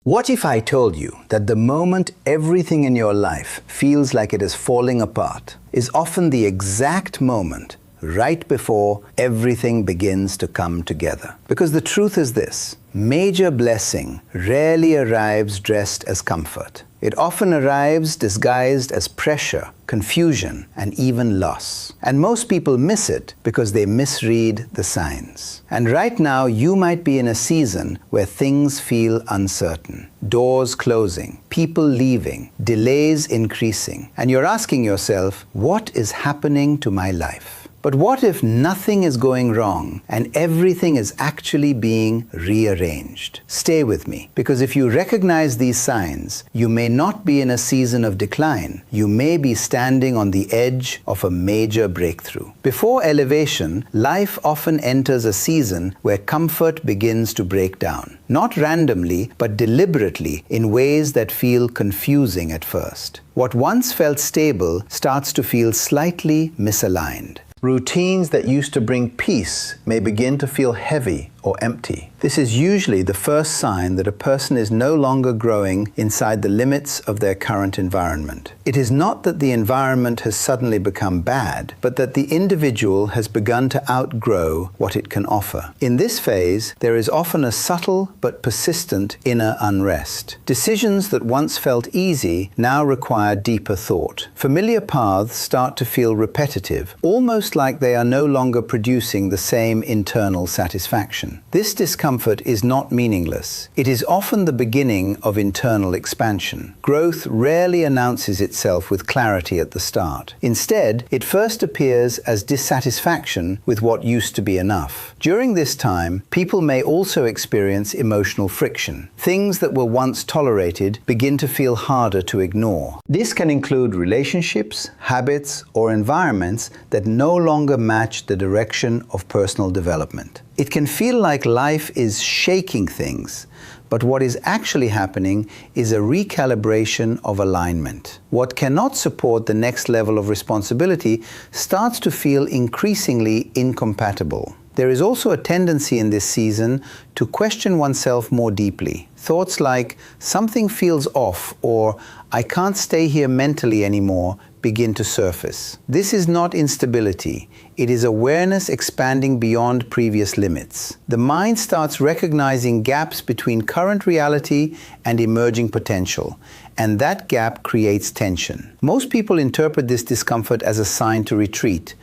What if I told you that the moment everything in your life feels like it is falling apart is often the exact moment right before everything begins to come together? Because the truth is this: major blessing rarely arrives dressed as comfort. It often arrives disguised as pressure, confusion, and even loss. And most people miss it because they misread the signs. And right now, you might be in a season where things feel uncertain. Doors closing, people leaving, delays increasing. And you're asking yourself, what is happening to my life? But what if nothing is going wrong and everything is actually being rearranged? Stay with me, because if you recognize these signs, you may not be in a season of decline. You may be standing on the edge of a major breakthrough. Before elevation, life often enters a season where comfort begins to break down. Not randomly, but deliberately, in ways that feel confusing at first. What once felt stable starts to feel slightly misaligned. Routines that used to bring peace may begin to feel heavy or empty. This is usually the first sign that a person is no longer growing inside the limits of their current environment. It is not that the environment has suddenly become bad, but that the individual has begun to outgrow what it can offer. In this phase, there is often a subtle but persistent inner unrest. Decisions that once felt easy now require deeper thought. Familiar paths start to feel repetitive, almost like they are no longer producing the same internal satisfaction. This discomfort is not meaningless. It is often the beginning of internal expansion. Growth rarely announces itself with clarity at the start. Instead, it first appears as dissatisfaction with what used to be enough. During this time, people may also experience emotional friction. Things that were once tolerated begin to feel harder to ignore. This can include relationships, habits, or environments that no longer match the direction of personal development. It can feel like life is shaking things, but what is actually happening is a recalibration of alignment. What cannot support the next level of responsibility starts to feel increasingly incompatible. There is also a tendency in this season to question oneself more deeply. Thoughts like, something feels off, or I can't stay here mentally anymore, begin to surface. This is not instability. It is awareness expanding beyond previous limits. The mind starts recognizing gaps between current reality and emerging potential, and that gap creates tension. Most people interpret this discomfort as a sign to retreat,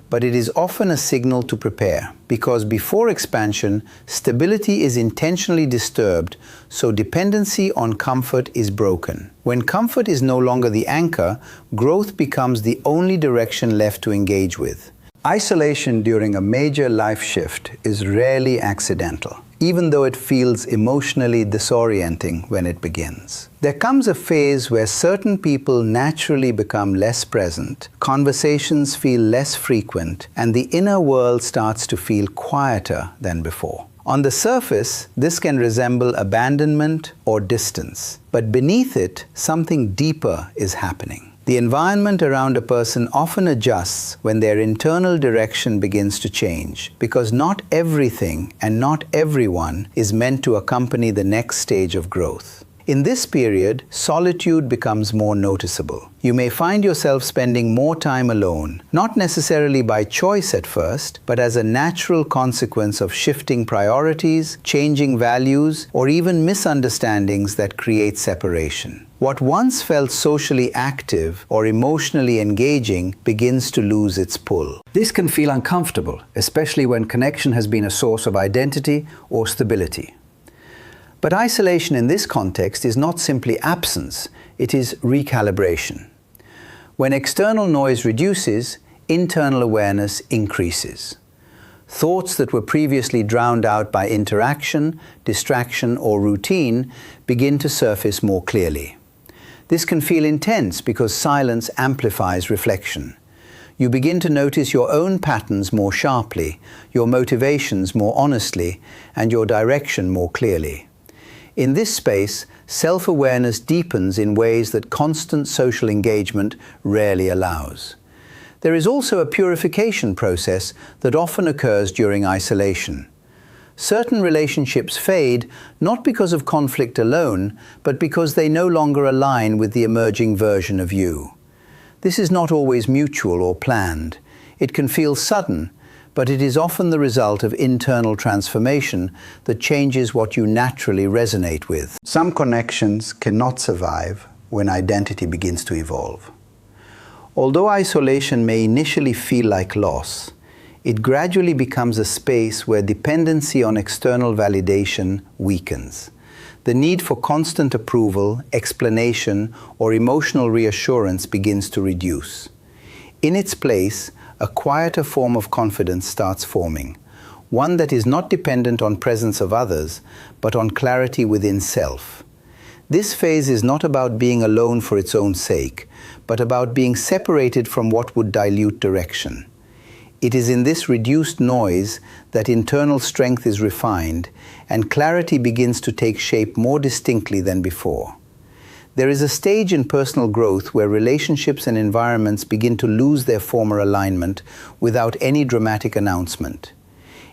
but it is often a signal to prepare, because before expansion, stability is intentionally disturbed, so dependency on comfort is broken. When comfort is no longer the anchor, growth becomes the only direction left to engage with. Isolation during a major life shift is rarely accidental, even though it feels emotionally disorienting when it begins. There comes a phase where certain people naturally become less present, conversations feel less frequent, and the inner world starts to feel quieter than before. On the surface, this can resemble abandonment or distance, but beneath it, something deeper is happening. The environment around a person often adjusts when their internal direction begins to change, because not everything and not everyone is meant to accompany the next stage of growth. In this period, solitude becomes more noticeable. You may find yourself spending more time alone, not necessarily by choice at first, but as a natural consequence of shifting priorities, changing values, or even misunderstandings that create separation. What once felt socially active or emotionally engaging begins to lose its pull. This can feel uncomfortable, especially when connection has been a source of identity or stability. But isolation in this context is not simply absence, it is recalibration. When external noise reduces, internal awareness increases. Thoughts that were previously drowned out by interaction, distraction, or routine begin to surface more clearly. This can feel intense because silence amplifies reflection. You begin to notice your own patterns more sharply, your motivations more honestly, and your direction more clearly. In this space, self-awareness deepens in ways that constant social engagement rarely allows. There is also a purification process that often occurs during isolation. Certain relationships fade not because of conflict alone, but because they no longer align with the emerging version of you. This is not always mutual or planned. It can feel sudden, but it is often the result of internal transformation that changes what you naturally resonate with. Some connections cannot survive when identity begins to evolve. Although isolation may initially feel like loss, it gradually becomes a space where dependency on external validation weakens. The need for constant approval, explanation, or emotional reassurance begins to reduce. In its place, a quieter form of confidence starts forming, one that is not dependent on presence of others, but on clarity within self. This phase is not about being alone for its own sake, but about being separated from what would dilute direction. It is in this reduced noise that internal strength is refined and clarity begins to take shape more distinctly than before. There is a stage in personal growth where relationships and environments begin to lose their former alignment without any dramatic announcement.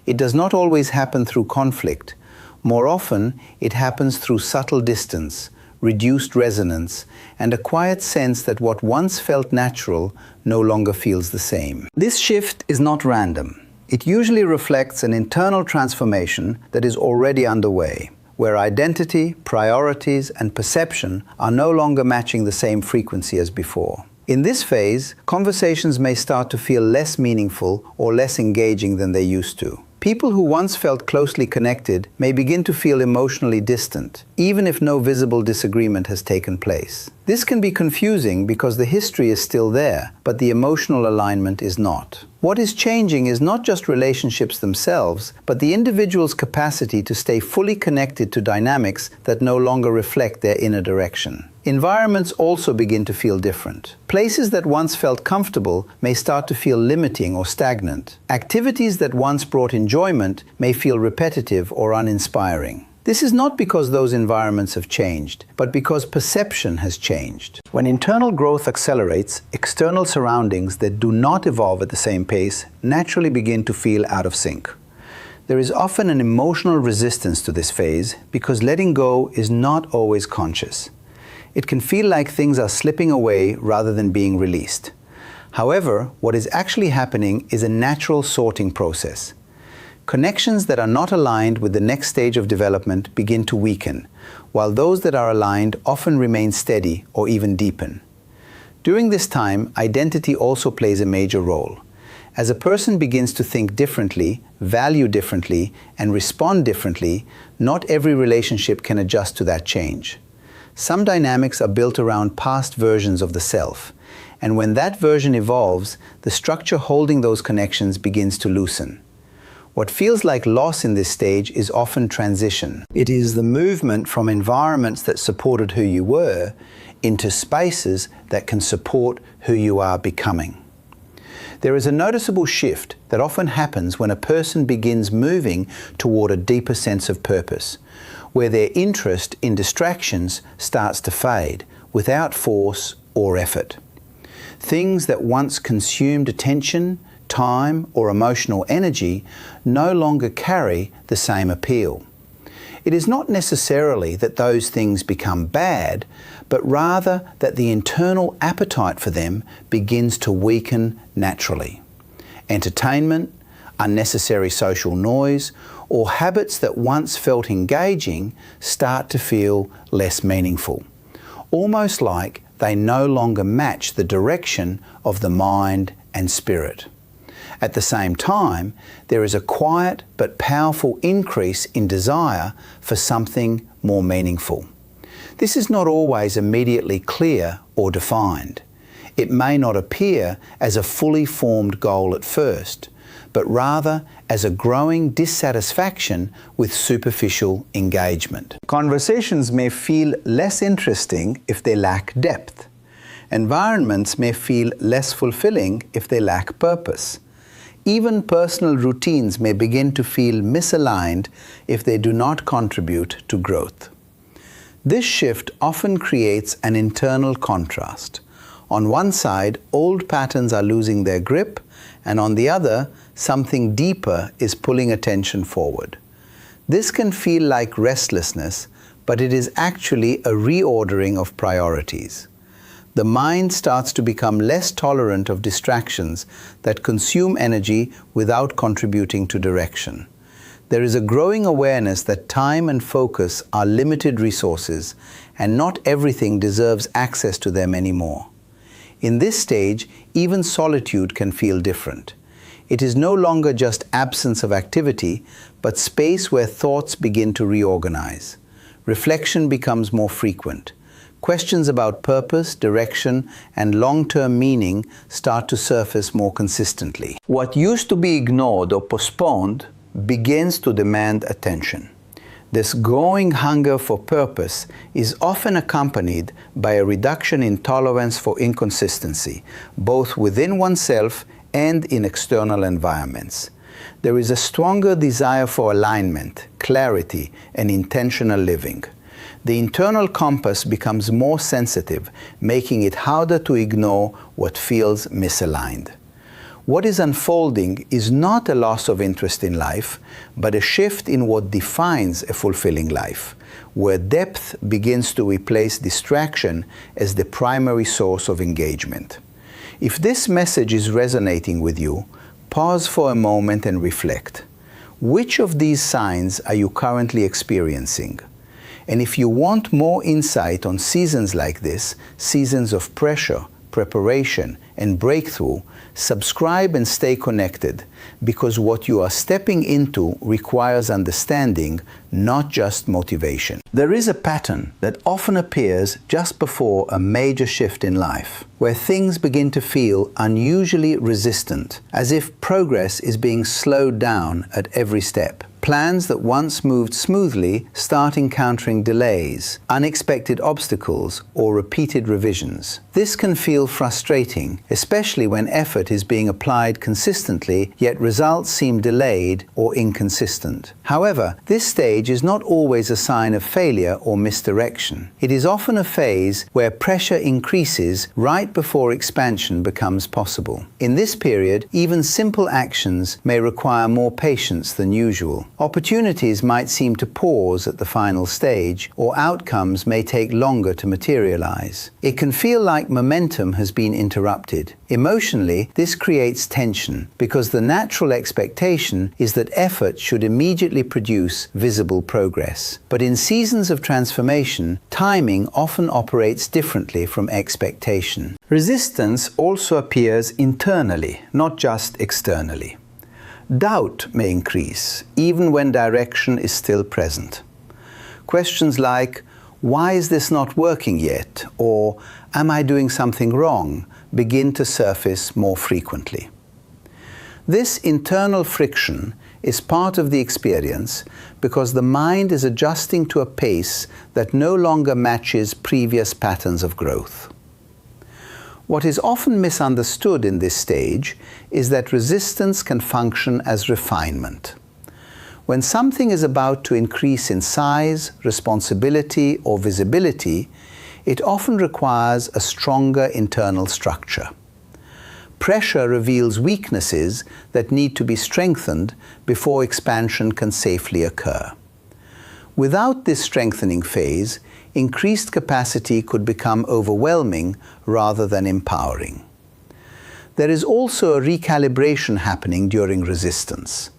It does not always happen through conflict. More often, it happens through subtle distance, reduced resonance, and a quiet sense that what once felt natural no longer feels the same. This shift is not random. It usually reflects an internal transformation that is already underway, where identity, priorities, and perception are no longer matching the same frequency as before. In this phase, conversations may start to feel less meaningful or less engaging than they used to. People who once felt closely connected may begin to feel emotionally distant, even if no visible disagreement has taken place. This can be confusing because the history is still there, but the emotional alignment is not. What is changing is not just relationships themselves, but the individual's capacity to stay fully connected to dynamics that no longer reflect their inner direction. Environments also begin to feel different. Places that once felt comfortable may start to feel limiting or stagnant. Activities that once brought enjoyment may feel repetitive or uninspiring. This is not because those environments have changed, but because perception has changed. When internal growth accelerates, external surroundings that do not evolve at the same pace naturally begin to feel out of sync. There is often an emotional resistance to this phase because letting go is not always conscious. It can feel like things are slipping away rather than being released. However, what is actually happening is a natural sorting process. Connections that are not aligned with the next stage of development begin to weaken, while those that are aligned often remain steady or even deepen. During this time, identity also plays a major role. As a person begins to think differently, value differently, and respond differently, not every relationship can adjust to that change. Some dynamics are built around past versions of the self, and when that version evolves, the structure holding those connections begins to loosen. What feels like loss in this stage is often transition. It is the movement from environments that supported who you were into spaces that can support who you are becoming. There is a noticeable shift that often happens when a person begins moving toward a deeper sense of purpose, where their interest in distractions starts to fade without force or effort. Things that once consumed attention, time, or emotional energy no longer carry the same appeal. It is not necessarily that those things become bad, but rather that the internal appetite for them begins to weaken naturally. Entertainment, unnecessary social noise, or habits that once felt engaging start to feel less meaningful, almost like they no longer match the direction of the mind and spirit. At the same time, there is a quiet but powerful increase in desire for something more meaningful. This is not always immediately clear or defined. It may not appear as a fully formed goal at first, but rather as a growing dissatisfaction with superficial engagement. Conversations may feel less interesting if they lack depth. Environments may feel less fulfilling if they lack purpose. Even personal routines may begin to feel misaligned if they do not contribute to growth. This shift often creates an internal contrast. On one side, old patterns are losing their grip, and on the other, something deeper is pulling attention forward. This can feel like restlessness, but it is actually a reordering of priorities. The mind starts to become less tolerant of distractions that consume energy without contributing to direction. There is a growing awareness that time and focus are limited resources, and not everything deserves access to them anymore. In this stage, even solitude can feel different. It is no longer just absence of activity, but space where thoughts begin to reorganize. Reflection becomes more frequent. Questions about purpose, direction, and long-term meaning start to surface more consistently. What used to be ignored or postponed begins to demand attention. This growing hunger for purpose is often accompanied by a reduction in tolerance for inconsistency, both within oneself and in external environments. There is a stronger desire for alignment, clarity, and intentional living. The internal compass becomes more sensitive, making it harder to ignore what feels misaligned. What is unfolding is not a loss of interest in life, but a shift in what defines a fulfilling life, where depth begins to replace distraction as the primary source of engagement. If this message is resonating with you, pause for a moment and reflect. Which of these signs are you currently experiencing? And if you want more insight on seasons like this, seasons of pressure, preparation, and breakthrough, subscribe and stay connected, because what you are stepping into requires understanding, not just motivation. There is a pattern that often appears just before a major shift in life, where things begin to feel unusually resistant, as if progress is being slowed down at every step. Plans that once moved smoothly start encountering delays, unexpected obstacles, or repeated revisions. This can feel frustrating, especially when effort is being applied consistently, yet results seem delayed or inconsistent. However, this stage is not always a sign of failure or misdirection. It is often a phase where pressure increases right before expansion becomes possible. In this period, even simple actions may require more patience than usual. Opportunities might seem to pause at the final stage, or outcomes may take longer to materialize. It can feel like momentum has been interrupted. Emotionally, this creates tension because the natural expectation is that effort should immediately produce visible progress. But in seasons of transformation, timing often operates differently from expectation. Resistance also appears internally, not just externally. Doubt may increase, even when direction is still present. Questions like, "Why is this not working yet?" or "Am I doing something wrong?" begin to surface more frequently. This internal friction is part of the experience because the mind is adjusting to a pace that no longer matches previous patterns of growth. What is often misunderstood in this stage is that resistance can function as refinement. When something is about to increase in size, responsibility, or visibility, it often requires a stronger internal structure. Pressure reveals weaknesses that need to be strengthened before expansion can safely occur. Without this strengthening phase, increased capacity could become overwhelming rather than empowering. There is also a recalibration happening during resistance.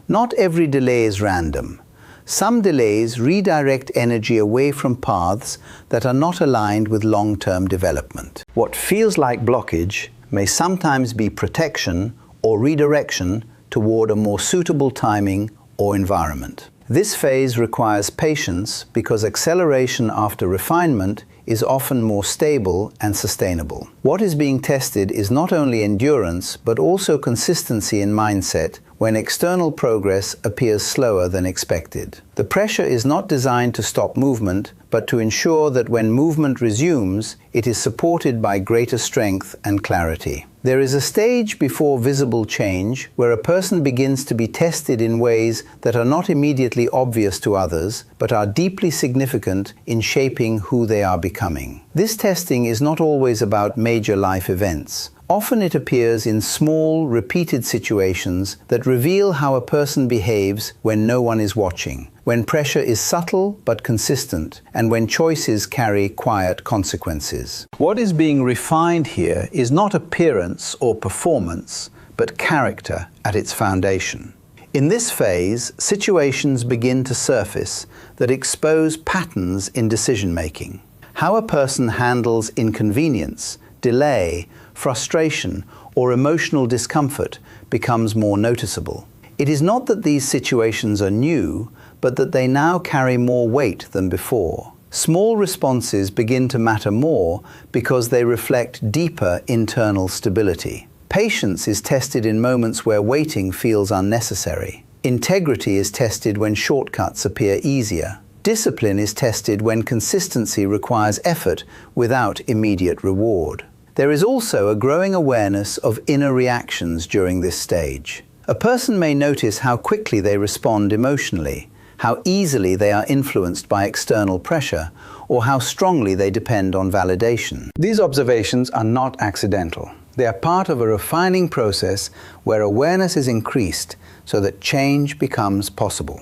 Not every delay is random. Some delays redirect energy away from paths that are not aligned with long-term development. What feels like blockage may sometimes be protection or redirection toward a more suitable timing or environment. This phase requires patience because acceleration after refinement is often more stable and sustainable. What is being tested is not only endurance, but also consistency in mindset when external progress appears slower than expected. The pressure is not designed to stop movement, but to ensure that when movement resumes, it is supported by greater strength and clarity. There is a stage before visible change where a person begins to be tested in ways that are not immediately obvious to others, but are deeply significant in shaping who they are becoming. This testing is not always about major life events. Often it appears in small, repeated situations that reveal how a person behaves when no one is watching, when pressure is subtle but consistent, and when choices carry quiet consequences. What is being refined here is not appearance or performance, but character at its foundation. In this phase, situations begin to surface that expose patterns in decision-making. How a person handles inconvenience, delay, frustration, or emotional discomfort becomes more noticeable. It is not that these situations are new, but that they now carry more weight than before. Small responses begin to matter more because they reflect deeper internal stability. Patience is tested in moments where waiting feels unnecessary. Integrity is tested when shortcuts appear easier. Discipline is tested when consistency requires effort without immediate reward. There is also a growing awareness of inner reactions during this stage. A person may notice how quickly they respond emotionally, how easily they are influenced by external pressure, or how strongly they depend on validation. These observations are not accidental. They are part of a refining process where awareness is increased so that change becomes possible.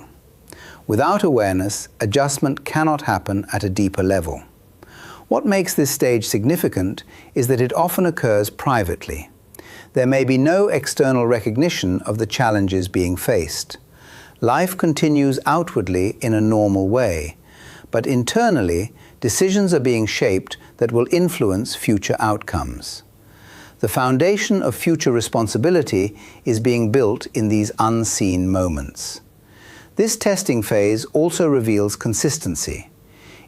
Without awareness, adjustment cannot happen at a deeper level. What makes this stage significant is that it often occurs privately. There may be no external recognition of the challenges being faced. Life continues outwardly in a normal way, but internally, decisions are being shaped that will influence future outcomes. The foundation of future responsibility is being built in these unseen moments. This testing phase also reveals consistency.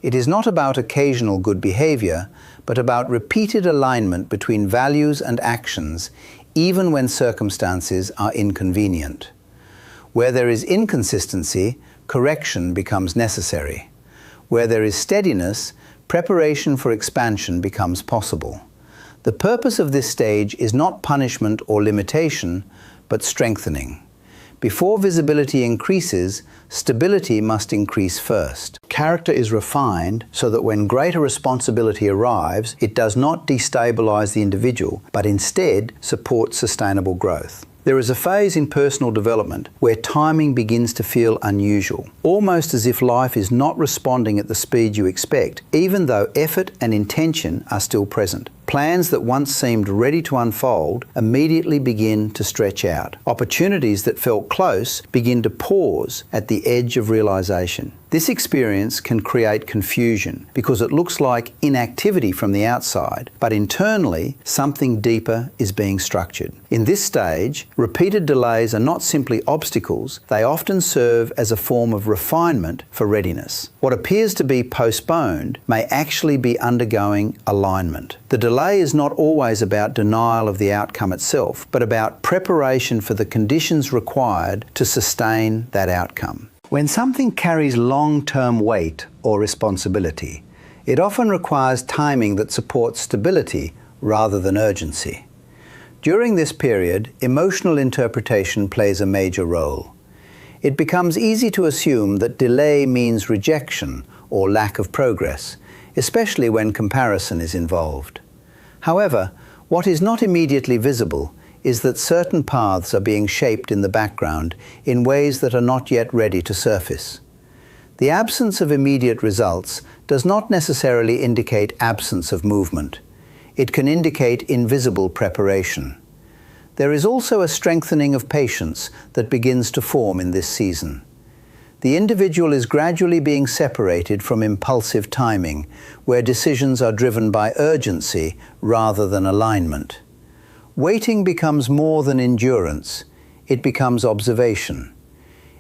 It is not about occasional good behavior, but about repeated alignment between values and actions, even when circumstances are inconvenient. Where there is inconsistency, correction becomes necessary. Where there is steadiness, preparation for expansion becomes possible. The purpose of this stage is not punishment or limitation, but strengthening. Before visibility increases, stability must increase first. Character is refined so that when greater responsibility arrives, it does not destabilize the individual, but instead supports sustainable growth. There is a phase in personal development where timing begins to feel unusual, almost as if life is not responding at the speed you expect, even though effort and intention are still present. Plans that once seemed ready to unfold immediately begin to stretch out. Opportunities that felt close begin to pause at the edge of realization. This experience can create confusion because it looks like inactivity from the outside, but internally, something deeper is being structured. In this stage, repeated delays are not simply obstacles, they often serve as a form of refinement for readiness. What appears to be postponed may actually be undergoing alignment. The delay is not always about denial of the outcome itself, but about preparation for the conditions required to sustain that outcome. When something carries long-term weight or responsibility, it often requires timing that supports stability rather than urgency. During this period, emotional interpretation plays a major role. It becomes easy to assume that delay means rejection or lack of progress, especially when comparison is involved. However, what is not immediately visible is that certain paths are being shaped in the background in ways that are not yet ready to surface. The absence of immediate results does not necessarily indicate absence of movement. It can indicate invisible preparation. There is also a strengthening of patience that begins to form in this season. The individual is gradually being separated from impulsive timing, where decisions are driven by urgency rather than alignment. Waiting becomes more than endurance, it becomes observation.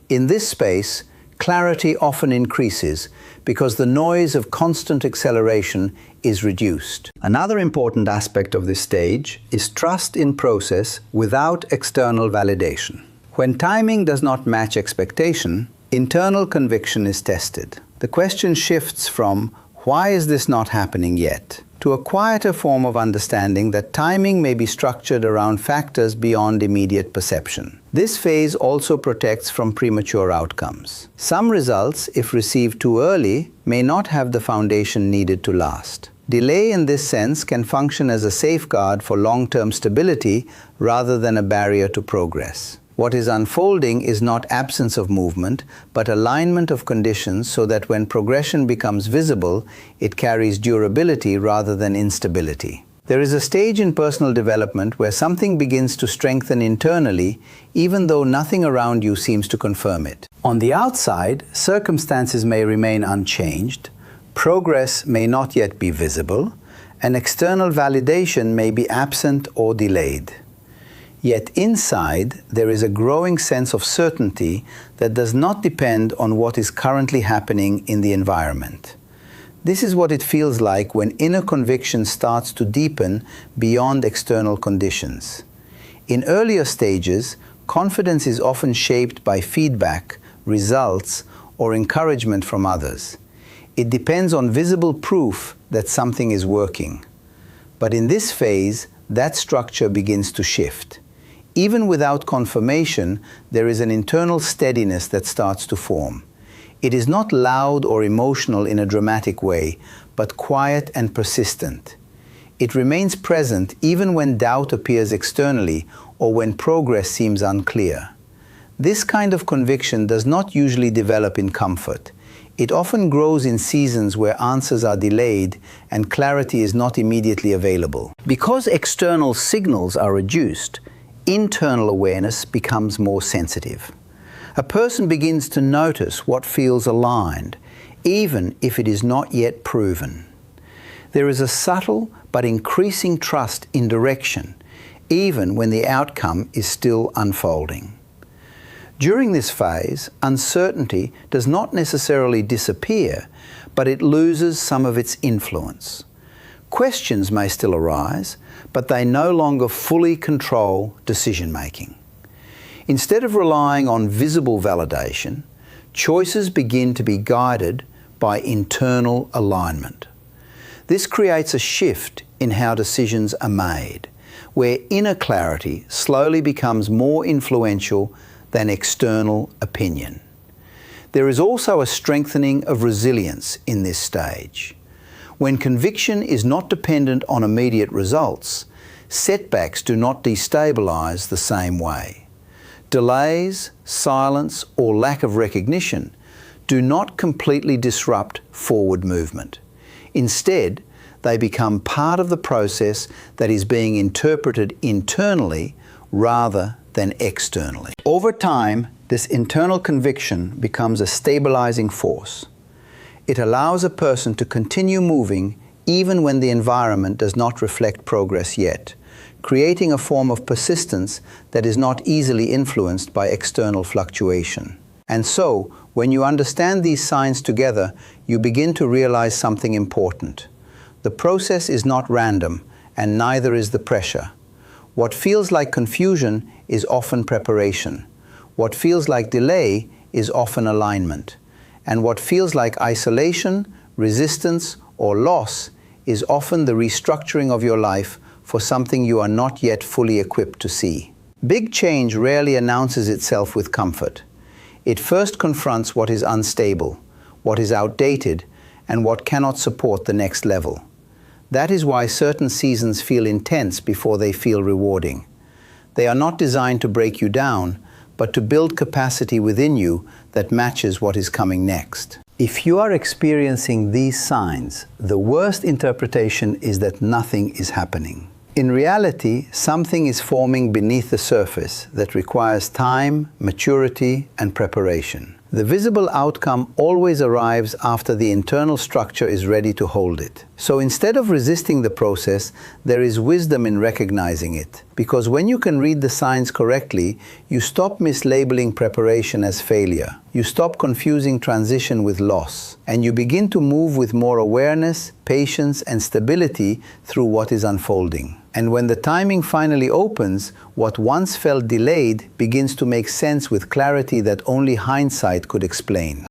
In this space, clarity often increases because the noise of constant acceleration is reduced. Another important aspect of this stage is trust in process without external validation. When timing does not match expectation, internal conviction is tested. The question shifts from "why is this not happening yet?" to to a quieter form of understanding that timing may be structured around factors beyond immediate perception. This phase also protects from premature outcomes. Some results, if received too early, may not have the foundation needed to last. Delay in this sense can function as a safeguard for long-term stability rather than a barrier to progress. What is unfolding is not absence of movement, but alignment of conditions so that when progression becomes visible, it carries durability rather than instability. There is a stage in personal development where something begins to strengthen internally, even though nothing around you seems to confirm it. On the outside, circumstances may remain unchanged, progress may not yet be visible, and external validation may be absent or delayed. Yet inside, there is a growing sense of certainty that does not depend on what is currently happening in the environment. This is what it feels like when inner conviction starts to deepen beyond external conditions. In earlier stages, confidence is often shaped by feedback, results, or encouragement from others. It depends on visible proof that something is working. But in this phase, that structure begins to shift. Even without confirmation, there is an internal steadiness that starts to form. It is not loud or emotional in a dramatic way, but quiet and persistent. It remains present even when doubt appears externally or when progress seems unclear. This kind of conviction does not usually develop in comfort. It often grows in seasons where answers are delayed and clarity is not immediately available. Because external signals are reduced, internal awareness becomes more sensitive. A person begins to notice what feels aligned, even if it is not yet proven. There is a subtle but increasing trust in direction, even when the outcome is still unfolding. During this phase, uncertainty does not necessarily disappear, but it loses some of its influence. Questions may still arise, but they no longer fully control decision-making. Instead of relying on visible validation, choices begin to be guided by internal alignment. This creates a shift in how decisions are made, where inner clarity slowly becomes more influential than external opinion. There is also a strengthening of resilience in this stage. When conviction is not dependent on immediate results, setbacks do not destabilize the same way. Delays, silence, or lack of recognition do not completely disrupt forward movement. Instead, they become part of the process that is being interpreted internally rather than externally. Over time, this internal conviction becomes a stabilizing force. It allows a person to continue moving even when the environment does not reflect progress yet, creating a form of persistence that is not easily influenced by external fluctuation. And so, when you understand these signs together, you begin to realize something important. The process is not random, and neither is the pressure. What feels like confusion is often preparation. What feels like delay is often alignment. And what feels like isolation, resistance, or loss is often the restructuring of your life for something you are not yet fully equipped to see. Big change rarely announces itself with comfort. It first confronts what is unstable, what is outdated, and what cannot support the next level. That is why certain seasons feel intense before they feel rewarding. They are not designed to break you down, but to build capacity within you that matches what is coming next. If you are experiencing these signs, the worst interpretation is that nothing is happening. In reality, something is forming beneath the surface that requires time, maturity, and preparation. The visible outcome always arrives after the internal structure is ready to hold it. So instead of resisting the process, there is wisdom in recognizing it. Because when you can read the signs correctly, you stop mislabeling preparation as failure. You stop confusing transition with loss. And you begin to move with more awareness, patience, and stability through what is unfolding. And when the timing finally opens, what once felt delayed begins to make sense with clarity that only hindsight could explain.